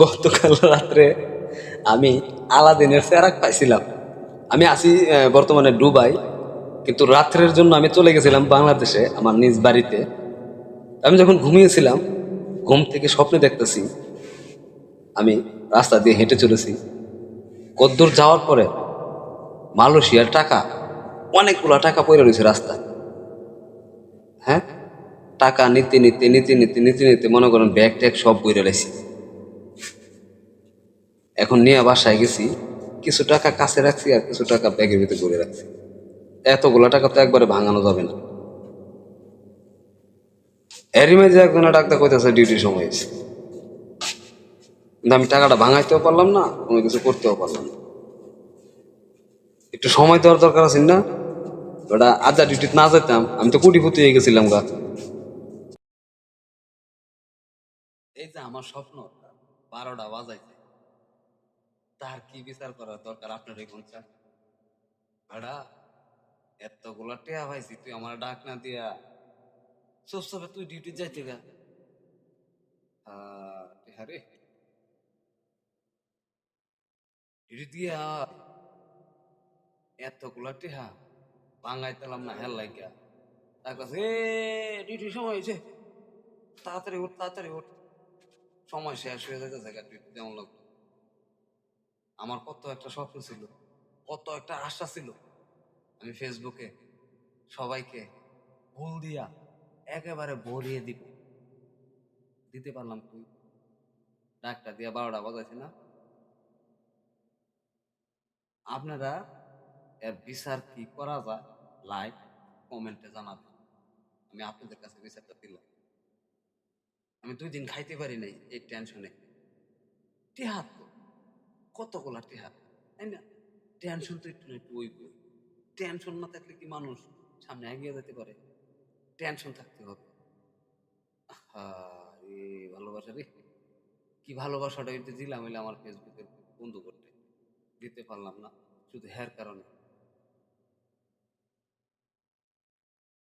গতকাল রাত্রে আমি আলাদিনের চেরাক পাইছিলাম। আমি আছি বর্তমানে দুবাই, কিন্তু রাত্রের জন্য আমি চলে গেছিলাম বাংলাদেশে আমার নিজ বাড়িতে। আমি যখন ঘুমিয়েছিলাম, ঘুম থেকে স্বপ্নে দেখতেছি আমি রাস্তা দিয়ে হেঁটে চলেছি। কদ্দূর যাওয়ার পরে মালয়েশিয়ার টাকা, অনেকগুলা টাকা পড়ে রয়েছে রাস্তায়। হ্যাঁ, টাকা নিতে নিতে নিতে নিতে নিতে নিতে মনে করেন ব্যাগ ট্যাগ সব বইরে লাইছি। এখন নিয়ে বাসায় গেছি, কিছু টাকা কাছে রাখছি আর কিছু টাকা ব্যাগের ভিতরে ভরে রাখছি। এতগুলা টাকা তো একবারে ভাঙানো যাবে না। এরই মাঝে একজনে ডাক্তার কইতেছে ডিউটির সময় হয়েছে, কিন্তু আমি টাকাটা ভাঙাইতেও পারলাম না, কোনো কিছু করতেও পারলাম না। একটু সময় দেওয়ার দরকার আছে না? ওটা আজা ডিউটিতে না যেতাম আমি তো কোটিপতি হয়ে গেছিলাম গা। এই যে আমার স্বপ্ন 12টা বাজাইছে, তার কি বিচার করার দরকার আপনার এই কোন চার ভাড়া? এতগুলা টেয়া পাইছি, তুই আমার ডাক না দিয়া চুপচাপে তুই ডিউটি যাইতে গা। টেহা রে, ডিউটি দিয়া এতগুলা টেহা ভাঙাইতালাম না হেল লাগিয়া। তার কাছে এ ডিউটির সময় হয়েছে, তাড়াতাড়ি উঠ তাড়াতাড়ি উঠ। সময় শেষ হয়ে যেতেছে গা, ডিউটি যেমন লাগতো। আমার কত একটা স্বপ্ন ছিল, কত একটা আশা ছিল, আমি ফেসবুকে সবাইকে ফুল দিয়া একেবারে ভরিয়ে দিব। দিতে পারলাম তুই ডাকটা দিয়া 12টা বাজাইছে না? আপনারা এর বিচার কি করা যায়, লাইক কমেন্টে জানাবেন। আমি আপনাদের কাছে বিচারটা দিলাম। আমি 2 দিন খাইতে পারি নাই এই টেনশনে। টেহাত তো কতগুলা টেহাত, তাই না? টেনশন তো একটু না একটু ওই বই। টেনশন না থাকলে কি মানুষ সামনে এগিয়ে যেতে পারে? টেনশন থাকতে হবে। রে ভালোবাসা রে, কি ভালোবাসাটা দিলাম হইলে আমার ফেসবুকের বন্ধু করতে, দিতে পারলাম না শুধু হের কারণে।